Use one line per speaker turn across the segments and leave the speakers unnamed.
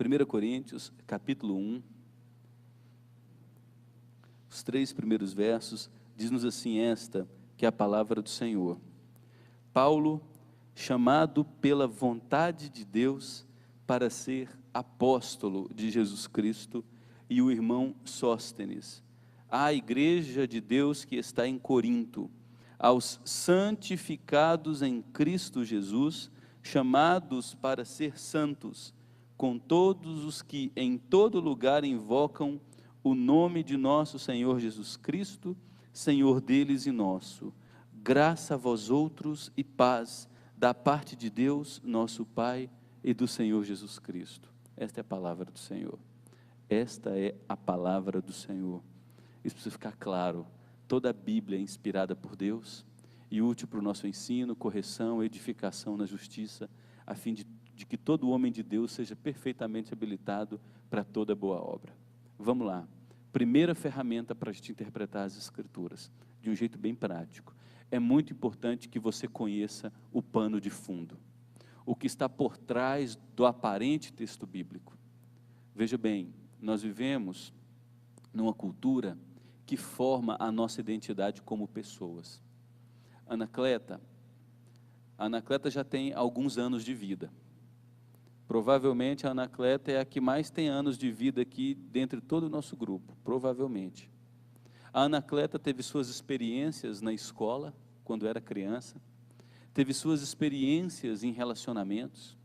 1 Coríntios, capítulo 1, os 3 primeiros versos, diz-nos assim: esta que é a palavra do Senhor. Paulo, chamado pela vontade de Deus para ser apóstolo de Jesus Cristo, e o irmão Sóstenes, à igreja de Deus que está em Corinto, aos santificados em Cristo Jesus, chamados para ser santos, com todos os que em todo lugar invocam o nome de nosso Senhor Jesus Cristo, Senhor deles e nosso. Graça a vós outros e paz da parte de Deus, nosso Pai, e do Senhor Jesus Cristo. Esta é a palavra do Senhor. Esta é a palavra do Senhor. Isso precisa ficar claro. Toda a Bíblia é inspirada por Deus e útil para o nosso ensino, correção, edificação na justiça, a fim de que todo homem de Deus seja perfeitamente habilitado para toda boa obra. Vamos lá. Primeira ferramenta para a gente interpretar as Escrituras, de um jeito bem prático. É muito importante que você conheça o pano de fundo, o que está por trás do aparente texto bíblico. Veja bem, nós vivemos numa cultura que forma a nossa identidade como pessoas. Anacleta já tem alguns anos de vida. Provavelmente a Anacleta é a que mais tem anos de vida aqui dentre todo o nosso grupo, provavelmente. A Anacleta teve suas experiências na escola, quando era criança, teve suas experiências em relacionamentos,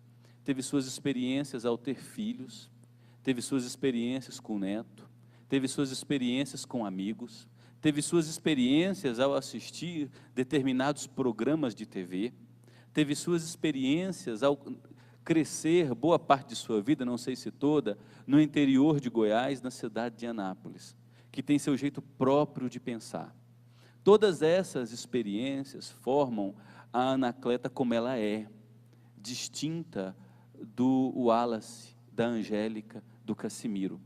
teve suas experiências ao ter filhos, teve suas experiências com o neto, teve suas experiências com amigos, teve suas experiências ao assistir determinados programas de TV, teve suas experiências ao crescer boa parte de sua vida, não sei se toda, no interior de Goiás, na cidade de Anápolis, que tem seu jeito próprio de pensar. Todas essas experiências formam a Anacleta como ela é, distinta do Wallace, da Angélica, do Cassimiro.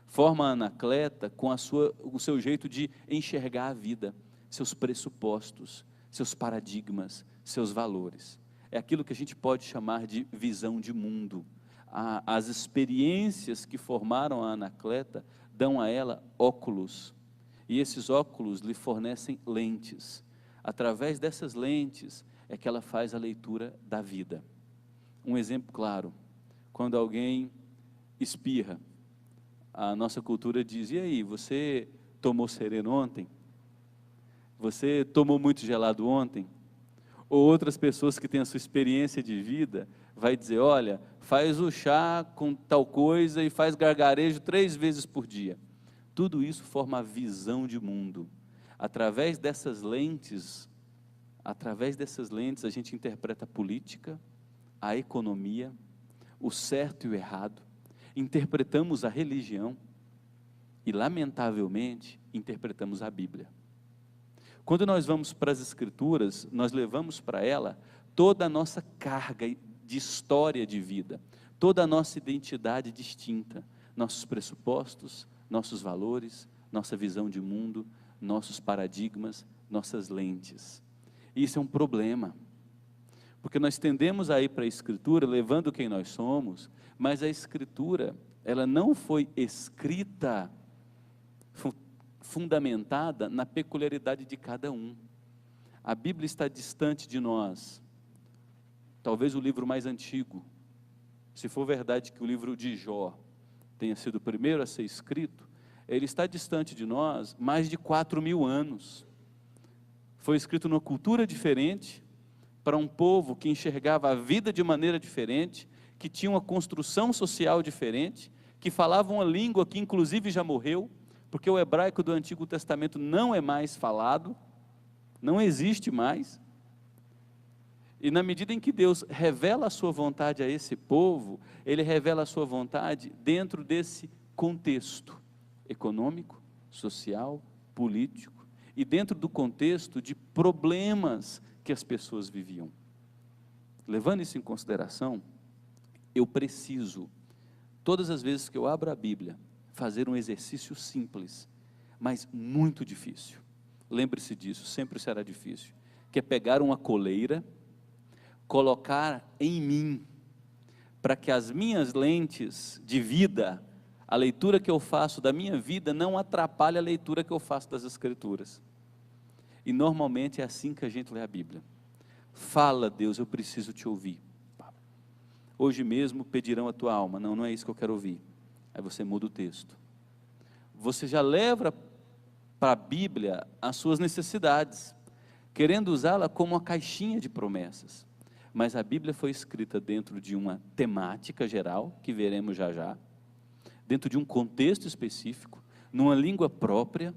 Forma a Anacleta com o seu jeito de enxergar a vida, seus pressupostos, seus paradigmas, seus valores. É aquilo que a gente pode chamar de visão de mundo. As experiências que formaram a Anacleta dão a ela óculos, e esses óculos lhe fornecem lentes. Através dessas lentes é que ela faz a leitura da vida. Um exemplo claro, quando alguém espirra, a nossa cultura diz: e aí, você tomou sereno ontem? Você tomou muito gelado ontem? Ou outras pessoas que têm a sua experiência de vida, vai dizer: olha, faz o chá com tal coisa e faz gargarejo 3 vezes por dia. Tudo isso forma a visão de mundo. Através dessas lentes a gente interpreta a política, a economia, o certo e o errado, interpretamos a religião e, lamentavelmente, interpretamos a Bíblia. Quando nós vamos para as Escrituras, nós levamos para ela toda a nossa carga de história de vida, toda a nossa identidade distinta, nossos pressupostos, nossos valores, nossa visão de mundo, nossos paradigmas, nossas lentes. E isso é um problema, porque nós tendemos a ir para a Escritura levando quem nós somos, mas a Escritura, ela não foi escrita fundamentada na peculiaridade de cada um. A Bíblia está distante de nós. Talvez o livro mais antigo, se for verdade que o livro de Jó tenha sido o primeiro a ser escrito, ele está distante de nós mais de 4.000 anos. Foi escrito numa cultura diferente, para um povo que enxergava a vida de maneira diferente, que tinha uma construção social diferente, que falava uma língua que inclusive já morreu, porque o hebraico do Antigo Testamento não é mais falado, não existe mais. E na medida em que Deus revela a sua vontade a esse povo, Ele revela a sua vontade dentro desse contexto econômico, social, político, e dentro do contexto de problemas que as pessoas viviam. Levando isso em consideração, eu preciso, todas as vezes que eu abro a Bíblia, fazer um exercício simples, mas muito difícil. Lembre-se disso, sempre será difícil, que é pegar uma coleira, colocar em mim, para que as minhas lentes de vida, a leitura que eu faço da minha vida, não atrapalhe a leitura que eu faço das Escrituras. E normalmente é assim que a gente lê a Bíblia. Fala, Deus, eu preciso te ouvir. Hoje mesmo pedirão a tua alma. Não, não é isso que eu quero ouvir. Aí você muda o texto. Você já leva para a Bíblia as suas necessidades, querendo usá-la como uma caixinha de promessas. Mas a Bíblia foi escrita dentro de uma temática geral, que veremos já já, dentro de um contexto específico, numa língua própria,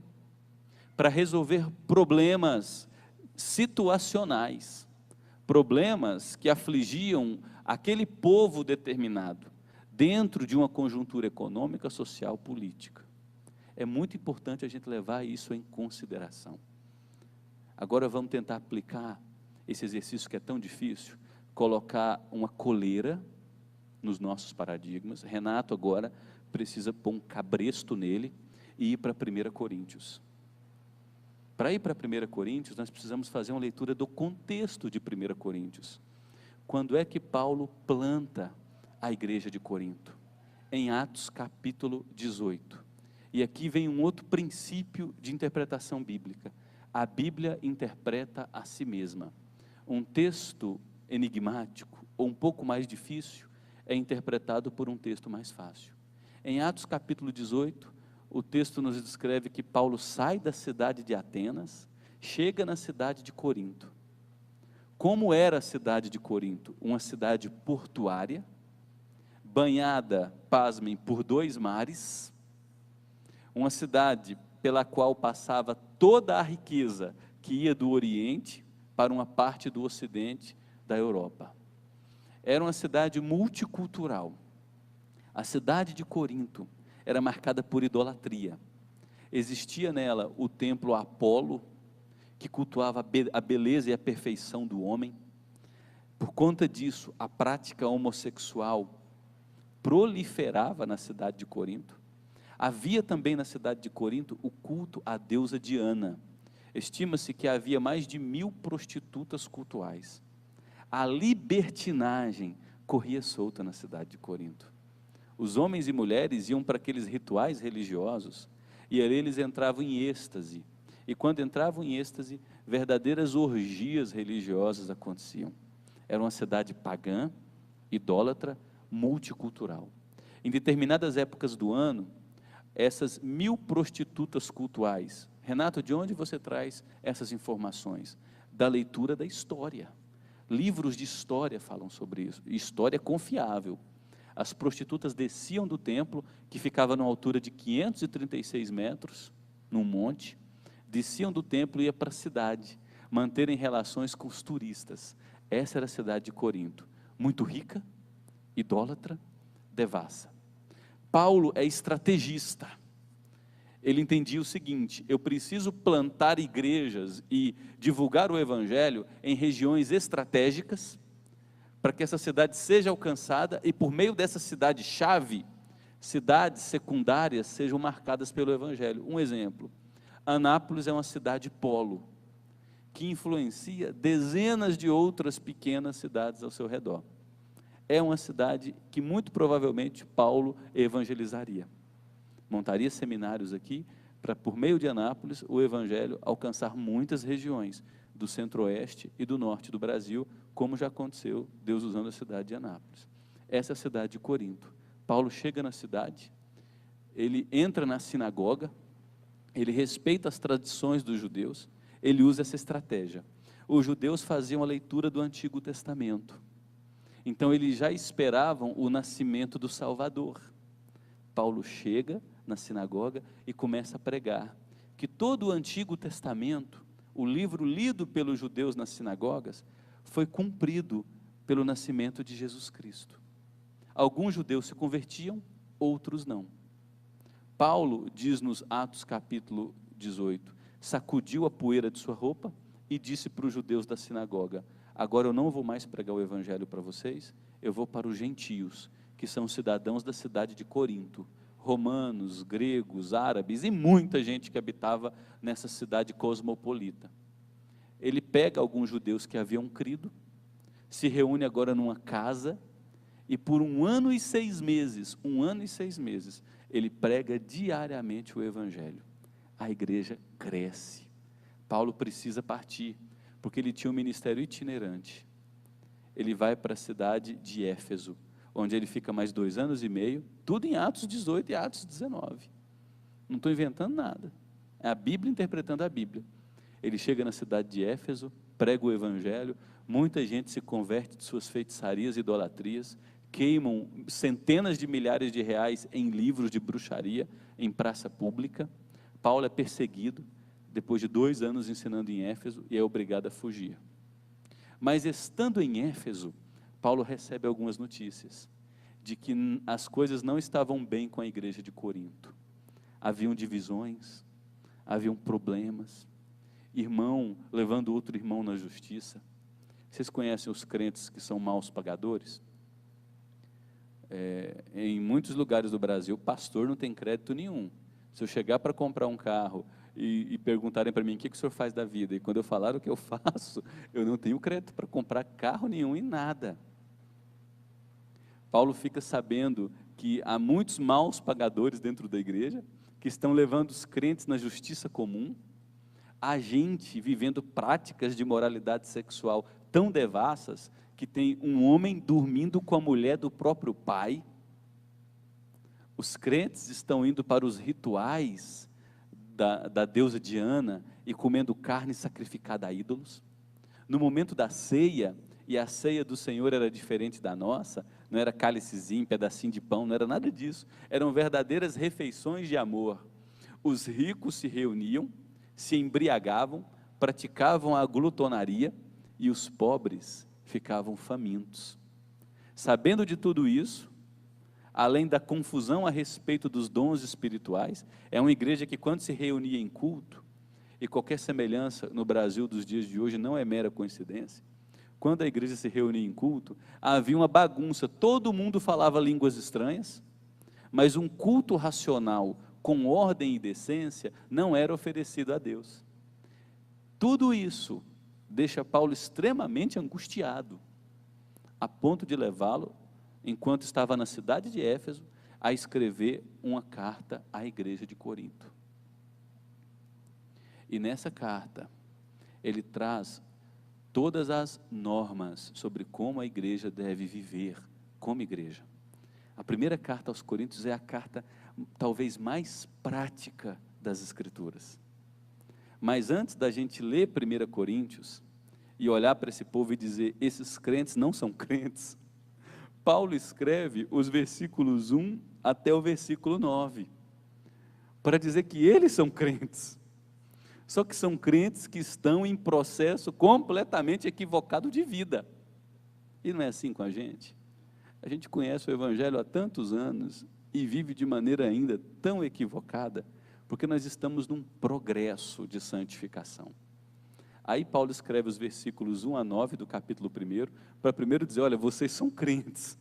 para resolver problemas situacionais, problemas que afligiam aquele povo determinado, dentro de uma conjuntura econômica, social, política. É muito importante a gente levar isso em consideração. Agora vamos tentar aplicar esse exercício que é tão difícil, colocar uma coleira nos nossos paradigmas. Renato agora precisa pôr um cabresto nele e ir para 1 Coríntios. Para ir para 1 Coríntios, nós precisamos fazer uma leitura do contexto de 1 Coríntios. Quando é que Paulo planta a igreja de Corinto? Em Atos capítulo 18. E aqui vem um outro princípio de interpretação bíblica. A Bíblia interpreta a si mesma. Um texto enigmático ou um pouco mais difícil é interpretado por um texto mais fácil. Em Atos capítulo 18, o texto nos descreve que Paulo sai da cidade de Atenas, chega na cidade de Corinto. Como era a cidade de Corinto? Uma cidade portuária, banhada, pasmem, por 2 mares, uma cidade pela qual passava toda a riqueza que ia do Oriente para uma parte do Ocidente da Europa. Era uma cidade multicultural. A cidade de Corinto era marcada por idolatria. Existia nela o templo Apolo, que cultuava a beleza e a perfeição do homem. Por conta disso, a prática homossexual proliferava na cidade de Corinto. Havia também na cidade de Corinto o culto à deusa Diana. Estima-se que havia mais de 1000 prostitutas cultuais. A libertinagem corria solta na cidade de Corinto. Os homens e mulheres iam para aqueles rituais religiosos, e ali eles entravam em êxtase, e quando entravam em êxtase, verdadeiras orgias religiosas aconteciam. Era uma cidade pagã, idólatra, multicultural. Em determinadas épocas do ano, essas 1000 prostitutas cultuais, Renato, de onde você traz essas informações? Da leitura da história. Livros de história falam sobre isso, história confiável. As prostitutas desciam do templo, que ficava numa altura de 536 metros, num monte, desciam do templo e iam para a cidade, manterem relações com os turistas. Essa era a cidade de Corinto, muito rica, idólatra, devassa. Paulo é estrategista. Ele entendia o seguinte: eu preciso plantar igrejas e divulgar o evangelho em regiões estratégicas, para que essa cidade seja alcançada, e por meio dessa cidade-chave, cidades secundárias sejam marcadas pelo evangelho. Um exemplo: Anápolis é uma cidade polo, que influencia dezenas de outras pequenas cidades ao seu redor. É uma cidade que muito provavelmente Paulo evangelizaria. Montaria seminários aqui, para por meio de Anápolis, o evangelho alcançar muitas regiões do centro-oeste e do norte do Brasil, como já aconteceu, Deus usando a cidade de Anápolis. Essa é a cidade de Corinto. Paulo chega na cidade, ele entra na sinagoga, ele respeita as tradições dos judeus, ele usa essa estratégia. Os judeus faziam a leitura do Antigo Testamento, então eles já esperavam o nascimento do Salvador. Paulo chega na sinagoga e começa a pregar que todo o Antigo Testamento, o livro lido pelos judeus nas sinagogas, foi cumprido pelo nascimento de Jesus Cristo. Alguns judeus se convertiam, outros não. Paulo diz nos Atos capítulo 18, sacudiu a poeira de sua roupa e disse para os judeus da sinagoga: agora eu não vou mais pregar o evangelho para vocês, eu vou para os gentios, que são cidadãos da cidade de Corinto, romanos, gregos, árabes e muita gente que habitava nessa cidade cosmopolita. Ele pega alguns judeus que haviam crido, se reúne agora numa casa e por 1 ano e 6 meses, ele prega diariamente o Evangelho. A igreja cresce. Paulo precisa partir, porque ele tinha um ministério itinerante. Ele vai para a cidade de Éfeso, onde ele fica mais 2 anos e meio, tudo em Atos 18 e Atos 19. Não estou inventando nada, é a Bíblia interpretando a Bíblia. Ele chega na cidade de Éfeso, prega o Evangelho, muita gente se converte de suas feitiçarias e idolatrias, queimam centenas de milhares de reais em livros de bruxaria, em praça pública. Paulo é perseguido, depois de 2 anos ensinando em Éfeso, e é obrigado a fugir. Mas estando em Éfeso, Paulo recebe algumas notícias, de que as coisas não estavam bem com a igreja de Corinto. Haviam divisões, haviam problemas, irmão levando outro irmão na justiça. Vocês conhecem os crentes que são maus pagadores? Em muitos lugares do Brasil, pastor não tem crédito nenhum. Se eu chegar para comprar um carro e perguntarem para mim, o que o senhor faz da vida? E quando eu falar o que eu faço, eu não tenho crédito para comprar carro nenhum e nada. Paulo fica sabendo que há muitos maus pagadores dentro da igreja, que estão levando os crentes na justiça comum, há gente vivendo práticas de moralidade sexual tão devassas, que tem um homem dormindo com a mulher do próprio pai. Os crentes estão indo para os rituais da deusa Diana e comendo carne sacrificada a ídolos. No momento da ceia, e a ceia do Senhor era diferente da nossa, não era cálicezinho, pedacinho de pão, não era nada disso, eram verdadeiras refeições de amor. Os ricos se reuniam, se embriagavam, praticavam a glutonaria, e os pobres ficavam famintos. Sabendo de tudo isso, além da confusão a respeito dos dons espirituais, é uma igreja que, quando se reunia em culto, e qualquer semelhança no Brasil dos dias de hoje não é mera coincidência, quando a igreja se reunia em culto, havia uma bagunça, todo mundo falava línguas estranhas, mas um culto racional, com ordem e decência, não era oferecido a Deus. Tudo isso deixa Paulo extremamente angustiado, a ponto de levá-lo, enquanto estava na cidade de Éfeso, a escrever uma carta à igreja de Corinto. E nessa carta, ele traz todas as normas sobre como a igreja deve viver como igreja. A primeira carta aos Coríntios é a carta talvez mais prática das Escrituras. Mas antes da gente ler 1 Coríntios e olhar para esse povo e dizer, esses crentes não são crentes, Paulo escreve os versículos 1 até o versículo 9, para dizer que eles são crentes. Só que são crentes que estão em processo completamente equivocado de vida. E não é assim com a gente? A gente conhece o Evangelho há tantos anos e vive de maneira ainda tão equivocada, porque nós estamos num progresso de santificação. Aí Paulo escreve os versículos 1 a 9 do capítulo 1, para primeiro dizer, olha, vocês são crentes,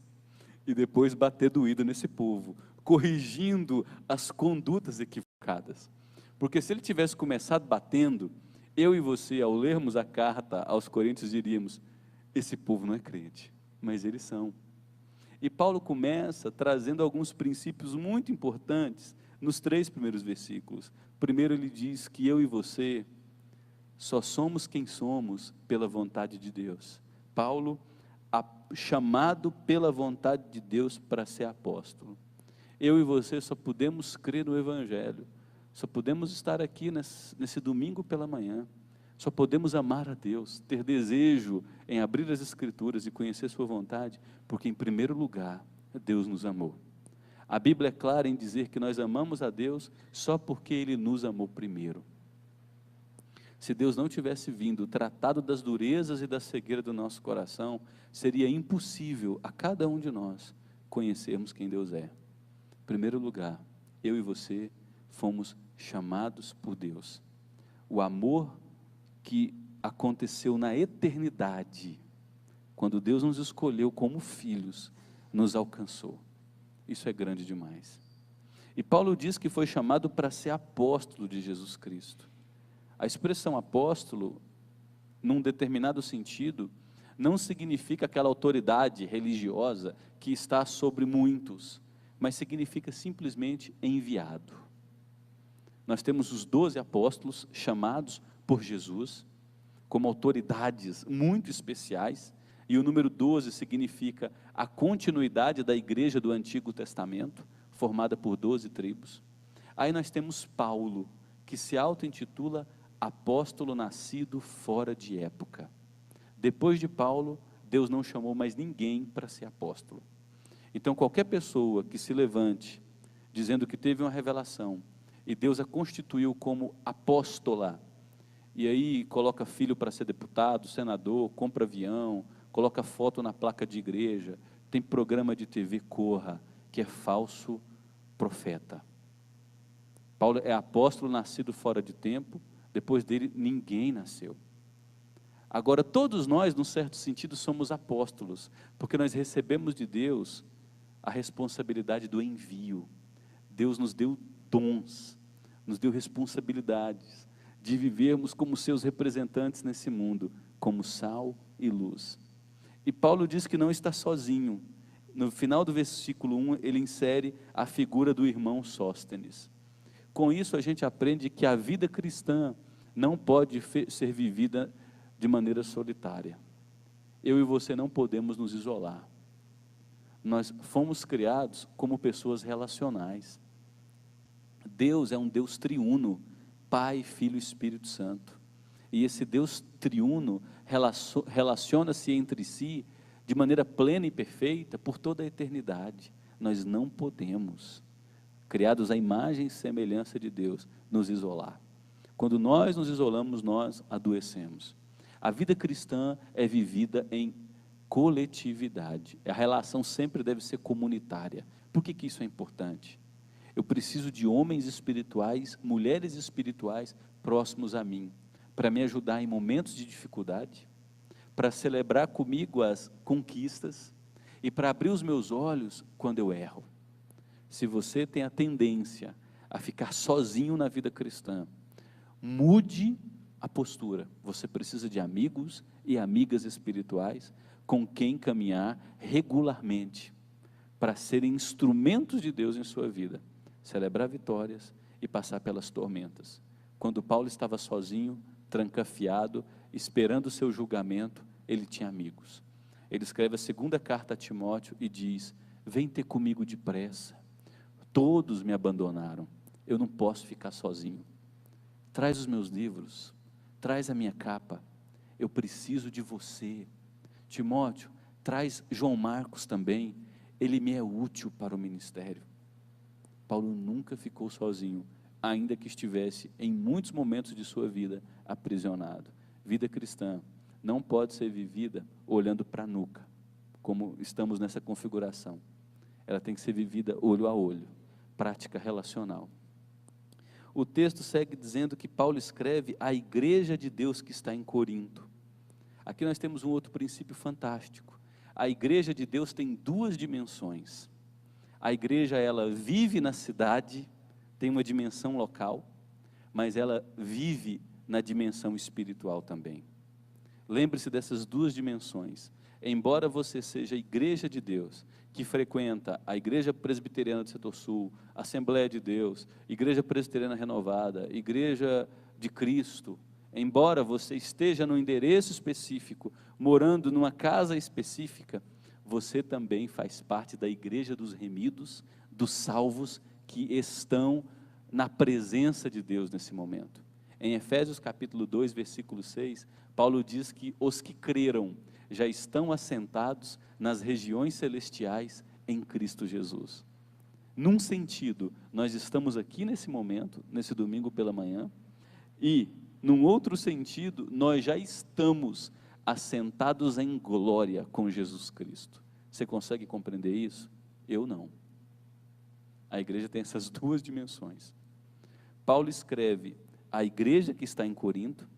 e depois bater doído nesse povo, corrigindo as condutas equivocadas. Porque se ele tivesse começado batendo, eu e você, ao lermos a carta aos Coríntios, diríamos, esse povo não é crente, mas eles são. E Paulo começa trazendo alguns princípios muito importantes, nos 3 primeiros versículos. Primeiro ele diz que eu e você, só somos quem somos pela vontade de Deus. Paulo, chamado pela vontade de Deus para ser apóstolo. Eu e você só podemos crer no Evangelho, só podemos estar aqui nesse domingo pela manhã, só podemos amar a Deus, ter desejo em abrir as Escrituras e conhecer sua vontade, porque em primeiro lugar, Deus nos amou. A Bíblia é clara em dizer que nós amamos a Deus só porque Ele nos amou primeiro. Se Deus não tivesse vindo, tratado das durezas e da cegueira do nosso coração, seria impossível a cada um de nós conhecermos quem Deus é. Em primeiro lugar, eu e você fomos chamados por Deus. O amor que aconteceu na eternidade, quando Deus nos escolheu como filhos, nos alcançou. Isso é grande demais. E Paulo diz que foi chamado para ser apóstolo de Jesus Cristo. A expressão apóstolo, num determinado sentido, não significa aquela autoridade religiosa que está sobre muitos, mas significa simplesmente enviado. Nós temos os 12 apóstolos chamados por Jesus como autoridades muito especiais, e o número 12 significa a continuidade da igreja do Antigo Testamento, formada por 12 tribos. Aí nós temos Paulo, que se auto-intitula apóstolo nascido fora de época. Depois de Paulo, Deus não chamou mais ninguém para ser apóstolo. Então qualquer pessoa que se levante, dizendo que teve uma revelação, e Deus a constituiu como apóstola, e aí coloca filho para ser deputado, senador, compra avião, coloca foto na placa de igreja, tem programa de TV, corra, que é falso profeta. Paulo é apóstolo nascido fora de tempo, depois dele ninguém nasceu. Agora todos nós, num certo sentido, somos apóstolos, porque nós recebemos de Deus a responsabilidade do envio. Deus nos deu dons, nos deu responsabilidades, de vivermos como seus representantes nesse mundo, como sal e luz. E Paulo diz que não está sozinho. No final do versículo 1, ele insere a figura do irmão Sóstenes. Com isso a gente aprende que a vida cristã não pode ser vivida de maneira solitária. Eu e você não podemos nos isolar. Nós fomos criados como pessoas relacionais. Deus é um Deus triuno, Pai, Filho e Espírito Santo. E esse Deus triuno relaciona-se entre si de maneira plena e perfeita por toda a eternidade. Nós não podemos, criados à imagem e semelhança de Deus, nos isolar. Quando nós nos isolamos, nós adoecemos. A vida cristã é vivida em coletividade. A relação sempre deve ser comunitária. Por que isso é importante? Eu preciso de homens espirituais, mulheres espirituais próximos a mim, para me ajudar em momentos de dificuldade, para celebrar comigo as conquistas e para abrir os meus olhos quando eu erro. Se você tem a tendência a ficar sozinho na vida cristã, mude a postura. Você precisa de amigos e amigas espirituais com quem caminhar regularmente, para serem instrumentos de Deus em sua vida, celebrar vitórias e passar pelas tormentas. Quando Paulo estava sozinho, trancafiado, esperando o seu julgamento, ele tinha amigos. Ele escreve a segunda carta a Timóteo e diz: vem ter comigo depressa, todos me abandonaram, eu não posso ficar sozinho, traz os meus livros, traz a minha capa, eu preciso de você. Timóteo, traz João Marcos também, ele me é útil para o ministério. Paulo nunca ficou sozinho, ainda que estivesse em muitos momentos de sua vida aprisionado. Vida cristã não pode ser vivida olhando para a nuca, como estamos nessa configuração. Ela tem que ser vivida olho a olho, prática relacional. O texto segue dizendo que Paulo escreve à igreja de Deus que está em Corinto. Aqui nós temos um outro princípio fantástico. A igreja de Deus tem duas dimensões. A igreja, ela vive na cidade, tem uma dimensão local, mas ela vive na dimensão espiritual também. Lembre-se dessas duas dimensões. Embora você seja a igreja de Deus, que frequenta a Igreja Presbiteriana do Setor Sul, Assembleia de Deus, Igreja Presbiteriana Renovada, Igreja de Cristo, embora você esteja num endereço específico, morando numa casa específica, você também faz parte da igreja dos remidos, dos salvos, que estão na presença de Deus nesse momento. Em Efésios capítulo 2, versículo 6, Paulo diz que os que creram já estão assentados nas regiões celestiais em Cristo Jesus. Num sentido, nós estamos aqui nesse momento, nesse domingo pela manhã, e num outro sentido, nós já estamos assentados em glória com Jesus Cristo. Você consegue compreender isso? Eu não. A igreja tem essas duas dimensões. Paulo escreve à igreja que está em Corinto,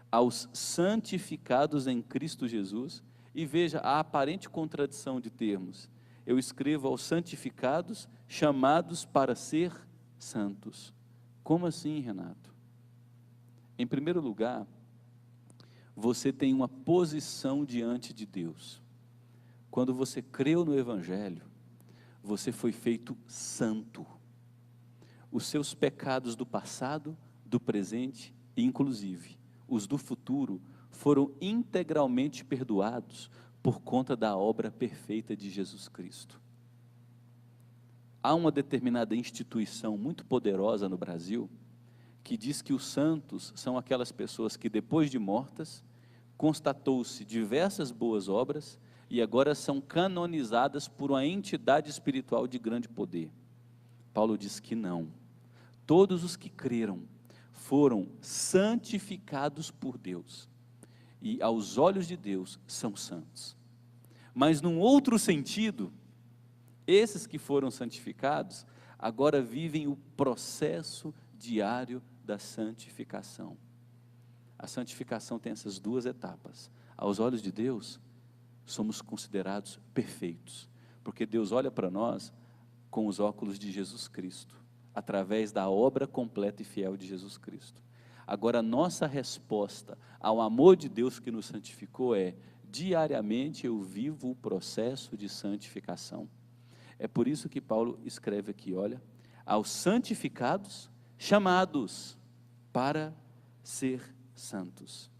aos santificados em Cristo Jesus, e veja a aparente contradição de termos. Eu escrevo aos santificados, chamados para ser santos. Como assim, Renato? Em primeiro lugar, você tem uma posição diante de Deus. Quando você creu no Evangelho, você foi feito santo. Os seus pecados do passado, do presente e inclusive os do futuro foram integralmente perdoados por conta da obra perfeita de Jesus Cristo. Há uma determinada instituição muito poderosa no Brasil que diz que os santos são aquelas pessoas que depois de mortas constatou-se diversas boas obras e agora são canonizadas por uma entidade espiritual de grande poder. Paulo diz que não. Todos os que creram foram santificados por Deus e aos olhos de Deus são santos. Mas num outro sentido, esses que foram santificados agora vivem o processo diário da santificação. A santificação tem essas duas etapas. Aos olhos de Deus, somos considerados perfeitos, porque Deus olha para nós com os óculos de Jesus Cristo, através da obra completa e fiel de Jesus Cristo. Agora, a nossa resposta ao amor de Deus que nos santificou é: diariamente eu vivo o processo de santificação. É por isso que Paulo escreve aqui, olha, aos santificados, chamados para ser santos.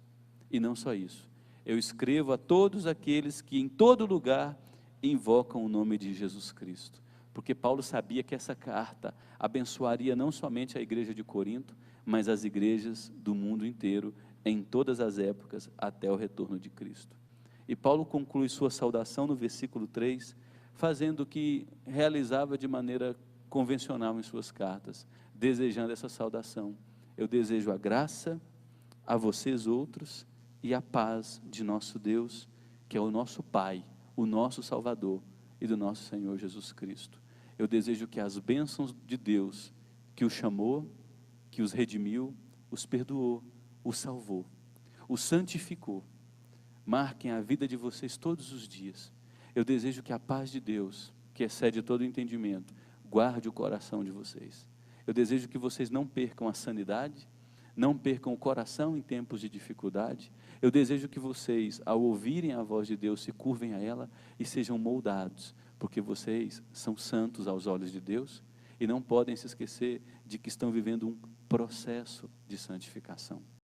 E não só isso, eu escrevo a todos aqueles que em todo lugar invocam o nome de Jesus Cristo, porque Paulo sabia que essa carta abençoaria não somente a igreja de Corinto, mas as igrejas do mundo inteiro, em todas as épocas, até o retorno de Cristo. E Paulo conclui sua saudação no versículo 3, fazendo o que realizava de maneira convencional em suas cartas, desejando essa saudação: eu desejo a graça a vocês outros e a paz de nosso Deus, que é o nosso Pai, o nosso Salvador e do nosso Senhor Jesus Cristo. Eu desejo que as bênçãos de Deus, que os chamou, que os redimiu, os perdoou, os salvou, os santificou, marquem a vida de vocês todos os dias. Eu desejo que a paz de Deus, que excede todo entendimento, guarde o coração de vocês. Eu desejo que vocês não percam a sanidade, não percam o coração em tempos de dificuldade. Eu desejo que vocês, ao ouvirem a voz de Deus, se curvem a ela e sejam moldados, porque vocês são santos aos olhos de Deus e não podem se esquecer de que estão vivendo um processo de santificação.